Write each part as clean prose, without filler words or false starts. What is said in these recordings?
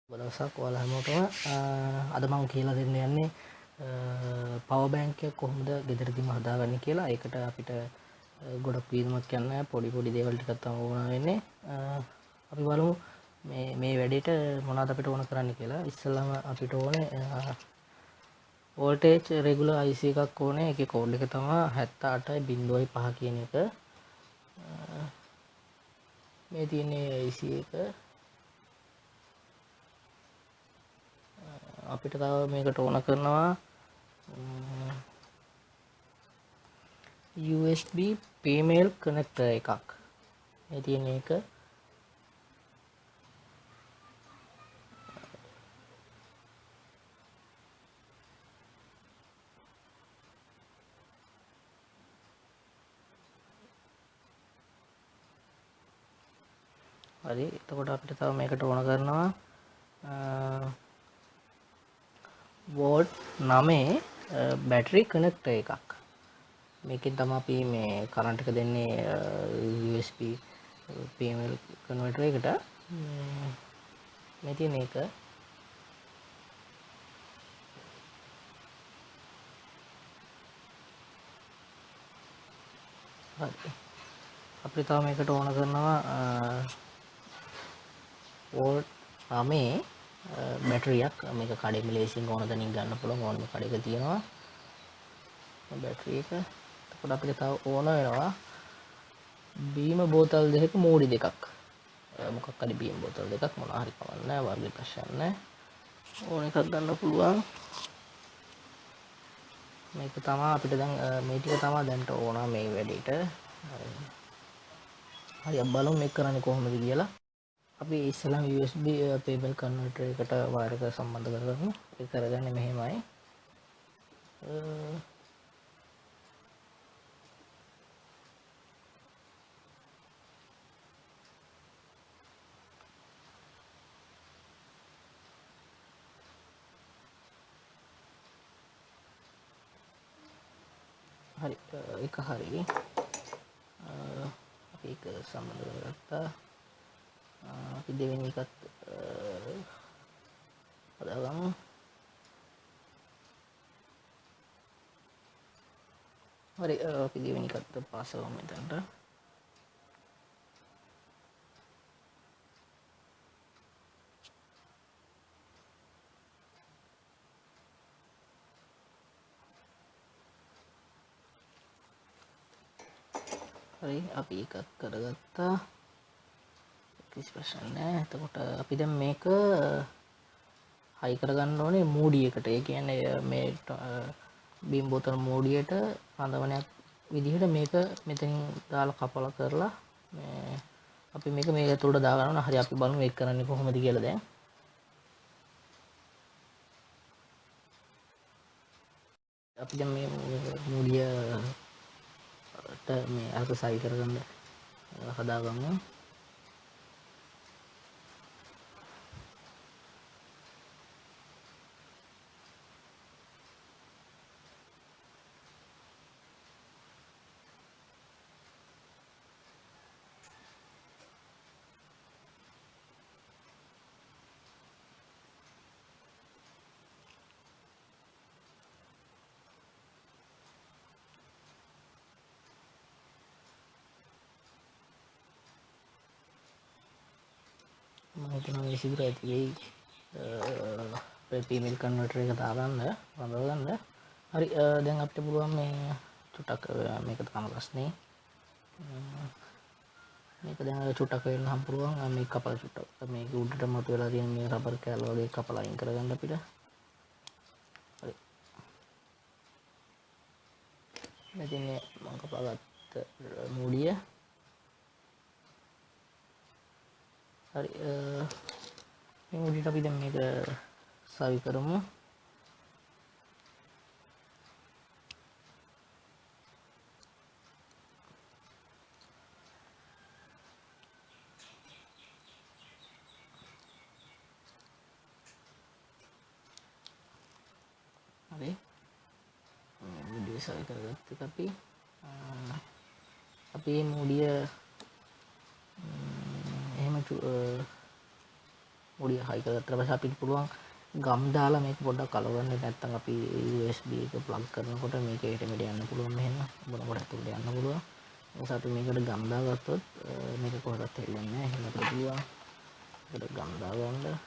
දවසක් ඔයාලා හැමෝටම අද මම කියලා දෙන්න යන්නේ පවර් බැංක් එක කොහොමද ගෙදරදීම හදාගන්නේ කියලා. ඒකට අපිට ගොඩක් වියදමක් යන්නේ නැහැ. පොඩි දේවල් ටිකක් තමයි ඕන වෙන්නේ. අපි බලමු මේ වැඩේට මොනවද අපිට ඕන කරන්න කියලා. ඉස්සෙල්ලාම අපිට ඕනේ වෝල්ටේජ් රෙගුලර් IC එකක් ඕනේ. ඒකේ කෝඩ් එක තමයි 78.05 කියන එක. මේ තියෙන්නේ IC එක. අපිට තව මේකට ඕන කරනවා USB paymail connector එකක්. මේ තියෙන එක හරි. එතකොට අපිට තව මේකට ඕන කරනවා වෝල්ට් 9 බැටරි කනෙක්ටර් එකක්. මේකෙන් තමයි අපි මේ කරන්ට් එක දෙන්නේ USB paymail converter එකට. මේ තියෙන එක හරි. අපිට තව මේකට ඕන කරනවා වෝල්ට් 9 බැටරියක්. මේක කඩේම ලේසියෙන් ඕන තැනින් ගන්න පුළුවන්. ඕනම කඩේක තියෙනවා බැටරි එක. එතකොට අපිට තව ඕන වෙනවා බීම බෝතල් දෙකක මූඩි දෙකක්. මොකක් හරි බීම බෝතල් දෙකක් මොනවා හරි කවන්න නැහැ. වර්ග ප්‍රශ්න නැහැ. ඕන එකක් ගන්න පුළුවන්. මේක තමයි අපිට දැන් මේ ටික තමයි දැන්ට ඕන මේ වැඩේට. හරි අපි බලමු මේක කරන්නේ කොහොමද කියලා. අපි ඉස්සෙල්ලාම USB payment converter එකට වයර් එක සම්බන්ධ කරගමු. ඒක කරගන්නේ මෙහෙමයි. හරි ඒක හරි. අපි ඒක සම්බන්ධ කරගත්තා. අපි දෙවෙනි එකත් හදාගමු. හරි අපි දෙවෙනි එකත් පාස් කරමු මෙතනට. හරි අපි එකක් කරගත්තා. කිසි ප්‍රශ්න නැහැ. එතකොට අපි දැන් මේක හයි කරගන්න ඕනේ මූඩි එකට. ඒ කියන්නේ මේ බීම් බෝතල් මූඩියට අඳවනයක් විදිහට මේක මෙතනින් දාලා කපලා කරලා මේ අපි මේක ඇතුළට දාගන්නවා. හරි අපි බලමු මේක කරන්නේ කොහොමද කියලා දැන්. අපි දැන් මේ මූඩියට මේ අල්ක සයි කරගන්න හදාගමු. මම හිතනවා මේ සිදුර ඇති වෙයි paymail converter එක දාගන්න වඳවගන්න. හරි දැන් අපිට පුළුවන් මේ චුට්ටක් මේක තමයි ප්‍රශ්නේ. මේක දැන් චුට්ටක් වෙන්න හම් පුළුවන්. මේ කපලා චුට්ටක් මේක උඩට මතුවලා තියෙන මේ රබර් කෑල්ල වගේ කපලා අයින් කරගන්න අපිට. හරි මෙතන මම කපාගත්ත මූඩිය. හරි මේ මූඩියට අපි දැන් මේක සවි කරමු. හරි මූඩිය සවි කරගත්ත අපි මේ මූඩිය එහෙම මුඩිය හයි කරගත්තට පස්සේ අපිට පුළුවන් ගම් දාලා මේක පොඩ්ඩක් කලවන්න. නැත්නම් අපි USB එක ප්ලග් කරනකොට මේක එහට මෙහෙට යන්න පුළුවන්. මෙහෙම මොනකොට ඇතුළට යන්න පුළුවන්. ඒ නිසා අපි මේකට ගම් දාගත්තොත් මේක කොහොමවත් හෙල්ලෙන්නේ නැහැ. එහෙම අපිට පුළුවන් ඒකට ගම් දාගන්න.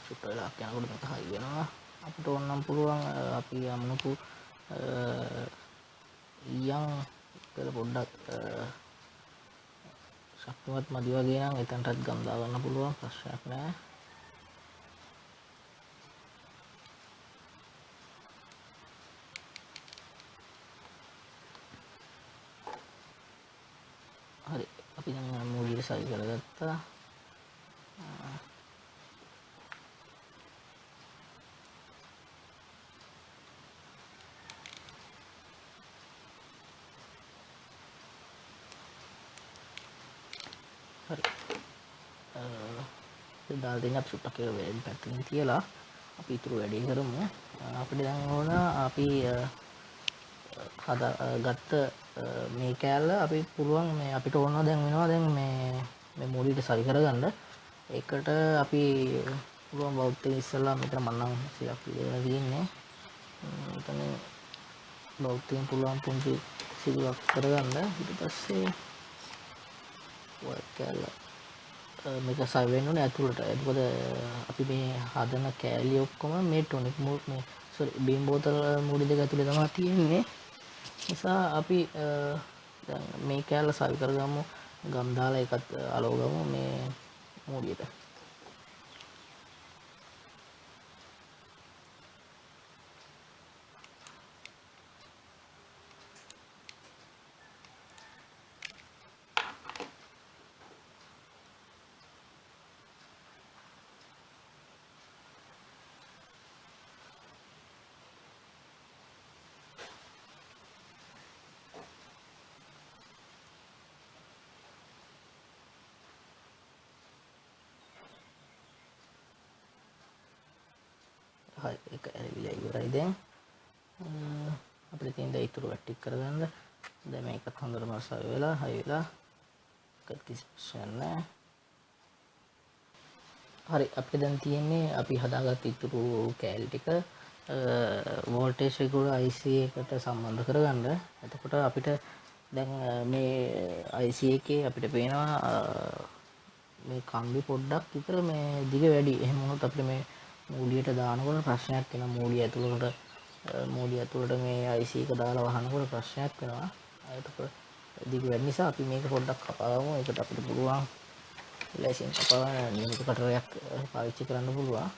චුට්ට වෙලාවක් යනකොට මේක හයි වෙනවා. අපිට ඕනම් පුළුවන් අපි යමුකු ඊයන් කියලා පොඩ්ඩක් ශක්තිමත් මදි වගේ නම් එතනටත් ගම් දාගන්න පුළුවන්. ප්‍රශ්නයක් නැහැ. හරි අපි දැන් මූලික සවි කරගත්තා. හරි දාලා දෙන්න අපි සුට්ටක් එක වැඩි පැත්තකින් තියලා අපි ඊටු වැඩි කරමු. අපිට දැන් ඕන අපි හදාගත්ත මේ කෑල්ල අපි පුළුවන් මේ අපිට ඕන දැන් වෙනවා දැන් මේ මූලියට සවි කරගන්න. ඒකට අපි පුළුවන් බෞද්ධ ඉස්සෙල්ලා මෙතන මන්නම් සියක් ලියලා තියෙන්නේ. මෙතන බෞද්ධයෙන් පුළුවන් පුංචි සිදුවක් කරගන්න. ඊට පස්සේ ඔය කෑල්ල මේක සවි වෙන්න ඕනේ ඇතුළට. එතකොට අපි මේ හදන කෑලි ඔක්කොම මේ ටොනික් මේ බීම් බෝතල් මූඩි දෙක ඇතුලේ තමයි තියෙන්නේ. නිසා අපි දැන් මේ කෑල්ල සවි කරගමු. ගම් දාලා ඒකත් අලවගමු මේ මූඩියට. හරි ඒක ඇවිල්ලා ඉවරයි දැන්. අපිට තියෙන දේ ඉතුරු වැටික් කරගන්න. දැන් මේකත් හොඳටම සවි වෙලා හයි වෙලා කිසි ප්‍රශ්නයක් නැහැ. හරි අපිට දැන් තියෙන්නේ අපි හදාගත්ත ඉතුරු කෑලි ටික වෝල්ටේජ් රෙගුලර් IC එකට සම්බන්ධ කරගන්න. එතකොට අපිට දැන් මේ IC එකේ අපිට පේනවා මේ කම්බි පොඩ්ඩක් විතර මේ දිග වැඩි. එහෙම වුණොත් අපිට මේ මූලියට දානකොට ප්‍රශ්නයක් වෙනවා. මූලිය ඇතුළට මේ IC එක දාලා වහනකොට ප්‍රශ්නයක් වෙනවා. එතකොට දිග වැඩි නිසා අපි මේක පොඩ්ඩක් කපාගමු. ඒකට අපිට පුළුවන් ලේසියෙන් කපාගෙන නියමිත කටරයක් පාවිච්චි කරන්න පුළුවන්.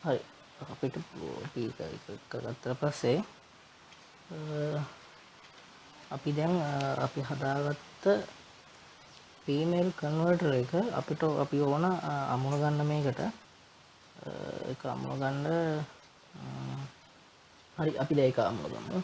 හරි අපිට කරගත්තට පස්සේ අපි දැන් අපි හදාගත්ත ෆීමේල් කන්වර්ටර් එක අපිට අපි ඕන අමුණ ගන්න මේකට ඒක අමුණ ගන්න. හරි අපි දැන් ඒක අමුණ ගමු.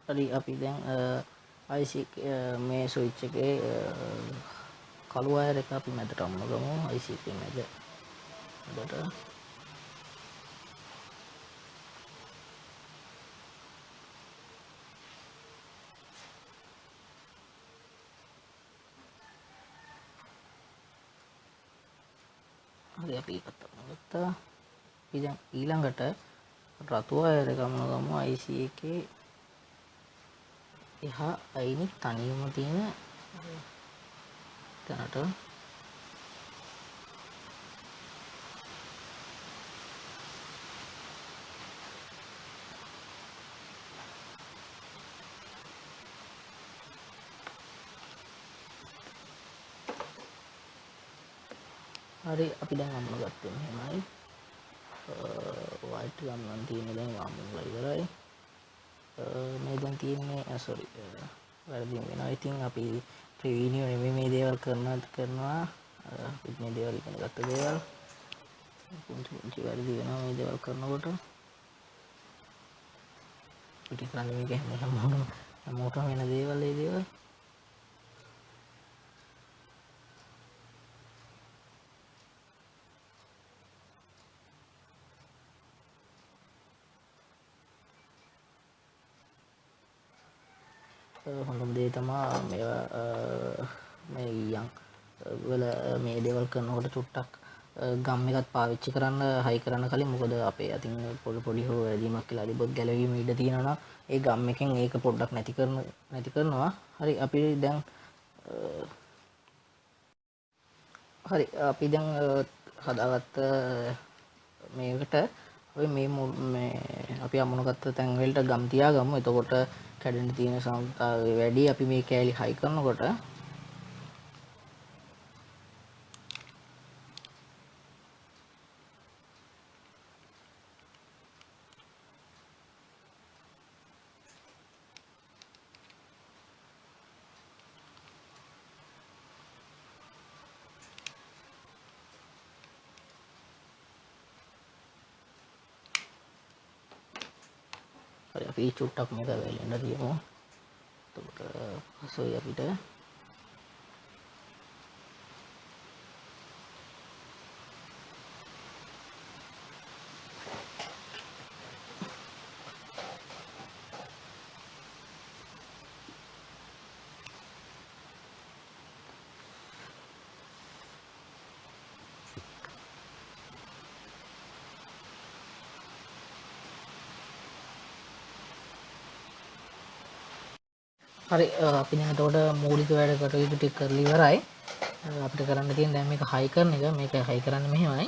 හරි අපි දැන් IC මේ ස්විච් එකේ කළු වයර් එක අපි මැදට අමුණගමු IC එකේ මැදට. හරි අපි ඒකත් අමුණගත්තා. අපි දැන් ඊළඟට රතු වයර් එක අමුණගමු IC එකේ එහා අයිනික් තනියම තියෙන තැනට. හරි අපි දැන් අමුණගත්තේ මෙහෙමයි. white ගන්න තියෙන දැන් අමුණලා ඉවරයි. මේ දැන් තියෙන්නේ sorry වැරදි වෙනවා. ඉතින් අපි ප්‍රීවියු නෙමෙයි මේ දේවල් කරනවා මේ දේවල් ඉගෙන ගත්ත දේවල් පුංචි වැරදි වෙනවා මේ දේවල් කරනකොට. පිටි කරන්නේ මේක හැමෝටම වෙන දේවල් ඒ දේවල්. හොඳම දේ තමා මේවා මේ ඊයන් වල මේ දේවල් කරනකොට චුට්ටක් ගම් එකත් පාවිච්චි කරන්න හයි කරන්න කලින්. මොකද අපේ අතින් පොඩි හෝ වැදීමක් කියලා ලිබොත් ගැලවීම ඉඩ තියෙනවා. ඒ ගම් එකෙන් ඒක පොඩ්ඩක් නැති කරනවා. හරි අපි දැන් හදාගත්ත මේකට අපි මේ අපි අමුණගත්ත තැන් වලට ගම් තියාගමු. එතකොට කැඩෙන්න තියෙන සම්භාව්‍යතාවය වැඩි. අපි මේ කෑලි හයි කරනකොට අපි චුට්ටක් මේක වැලෙන්න තියමු. එතකොට පසුයි අපිට හරි අපි දැන් එතකොට මූලික වැඩ කටයුතු ටික කරලා ඉවරයි. අපිට කරන්න තියෙන දැන් මේක හයි කරන එක. මේක හයි කරන්නේ මෙහෙමයි.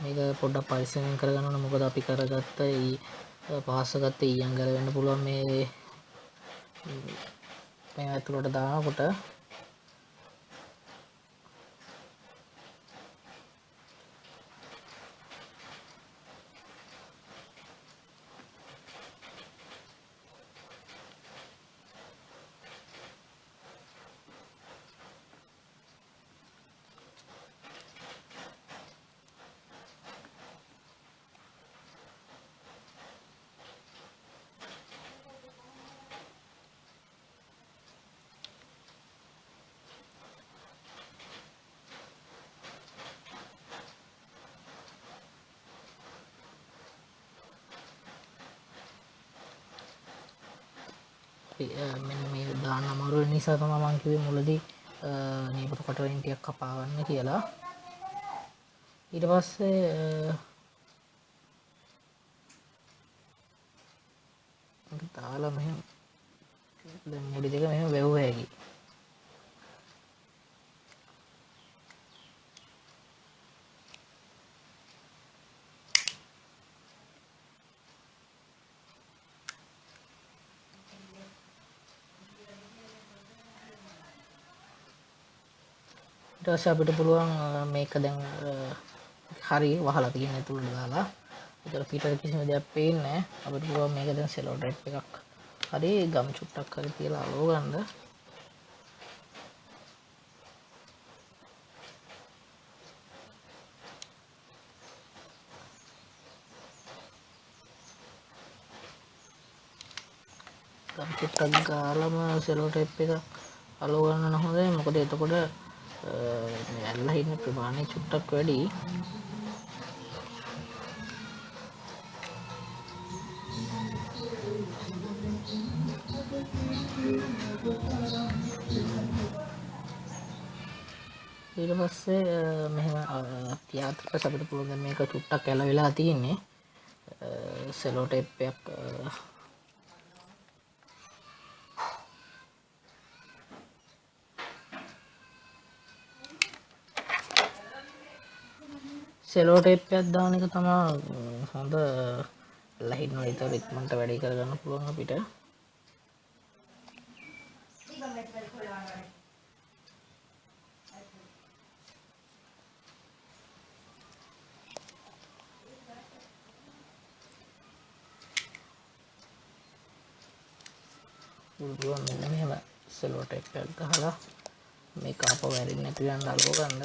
මේක පොඩ්ඩක් පරිස්සමෙන් කරගන්න ඕන. මොකද අපි කරගත්ත පහස්සගත්ත ඊයන් ගලවෙන්න පුළුවන් මේ ඇතුළට දානකොට. මෙන්න මේ දාන්න අමාරු වෙන නිසා තමයි මම කිව්වේ මුලදී නියපොතු කටවලින් ටිකක් කපාගන්න කියලා. ඊට පස්සේ දාලා මෙහෙම දැන් මුඩි දෙක මෙහෙම වැවුව හැකි. ඊට පස්සේ අපිට පුළුවන් මේක දැන් හරි වහලා තියෙන ඇතුළට දාලා. ඒතර පිටට කිසිම දෙයක් පේන්නේ නැහැ. අපිට පුළුවන් මේක දැන් සෙලෝ ටේප් එකක් හරි ගම් චුට්ටක් හරි තියලා අලව ගන්න. චුට්ටක් ගාලම සෙලෝ ටේප් එක අලව ගන්න නම් හොඳයි. මොකද එතකොට මේ ඇල්ලලා ඉන්න ප්‍රමාණය චුට්ටක් වැඩි. ඊට පස්සේ මෙහෙම තියාතර අපිට පුළුවන් දැන් මේක චුට්ටක් ඇලවිලා තියෙන්නේ. සෙලෝ ටේප් එකක් සෙලෝ ටේප් එකක් දාන එක තමයි හොඳ ලහින්න විතර ඉක්මනට වැඩි කරගන්න පුළුවන් අපිට. පුළුවන් මෙන්න මෙහෙම සෙලෝ ටේප් එකක් ගහලා මේක අප වැරෙන්නේ නැති යන්න අල්ලව ගන්න.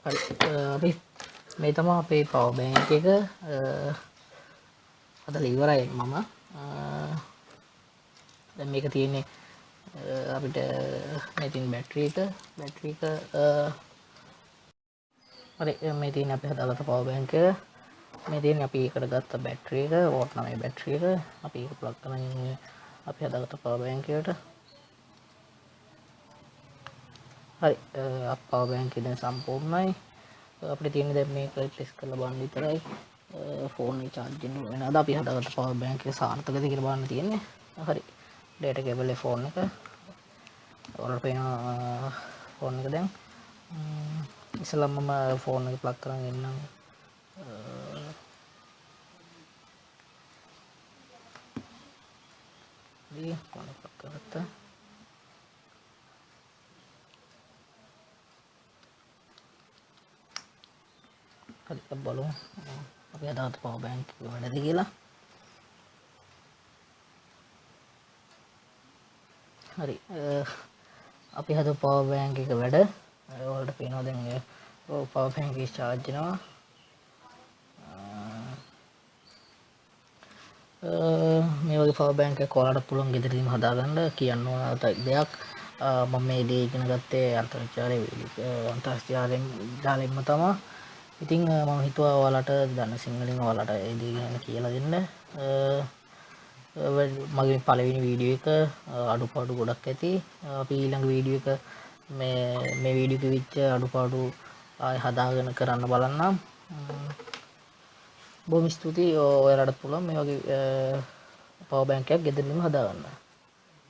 හරි අපි මේ තමයි අපේ පවර් බෑන්ක් එක හදලා ඉවරයි මම. දැන් මේක තියෙන්නේ අපිට මෙතින් බැටරි එක හරි මේ තියෙන්නේ අපි හදාගත්ත පවර් බෑන්ක් එක. මේ තියෙන්නේ අපි එකට ගත්ත බැටරි එක වෝට් 9 බැටරි එක. අපි ඒක ප්ලග් කරගෙන ඉන්නේ අපි හදාගත්ත පවර් බෑන්ක් එකට. හරි පවර් බෑන්ක් එක දැන් සම්පූර්ණයි. අපිට තියෙන්නේ දැන් මේක ටෙස්ට් කරලා බලන්න විතරයි. ෆෝන් එක charging වෙන අද අපි හදාගත්ත පවර් බෑන්ක් එක සාර්ථකද කියලා බලන්න තියෙන්නේ. හරි data cable ෆෝන් එක ඔයාලට පේනවා ෆෝන් එක දැන් ඉස්සෙල්ලාම මම ෆෝන් එක ප්ලග් කරන් එන්නම්. දී ෆෝන් එක ප්ලග් කරගත්තා. හරි බලමු අපි හදාගත්ත පවර් බෑන්ක් එක වැඩද කියලා. හරි අපි හදපු පවර් බෑන්ක් එක වැඩ ඔයාලට පේනවා දැන් පවර් බෑන්ක් එක charge වෙනවා. මේ වගේ පවර් බෑන්ක් එකක් ඔයාලට පුළුවන් ගෙදරදීම හදාගන්න. කියන්න ඕන දෙයක් මම මේ දේ ඉගෙන ගත්තේ අන්තර්ජාලයෙන් තමයි. ඉතින් මම හිතුවා ඔයාලට දන්න සිංහලෙන් ඔයාලට ඒ දේ ගැන කියලා දෙන්න. මගේ පළවෙනි වීඩියෝ එක අඩුපාඩු ගොඩක් ඇති. අපි ඊළඟ වීඩියෝ එක මේ වීඩියෝ එකේ විච්ච අඩුපාඩු ආයෙ හදාගෙන කරන්න බලන්නම්. බොහොම ස්තුතියි. ඔයාලට පුළුවන් මේ වගේ පවර් බෑන්ක් එකක් ගෙදරින්ම හදාගන්න.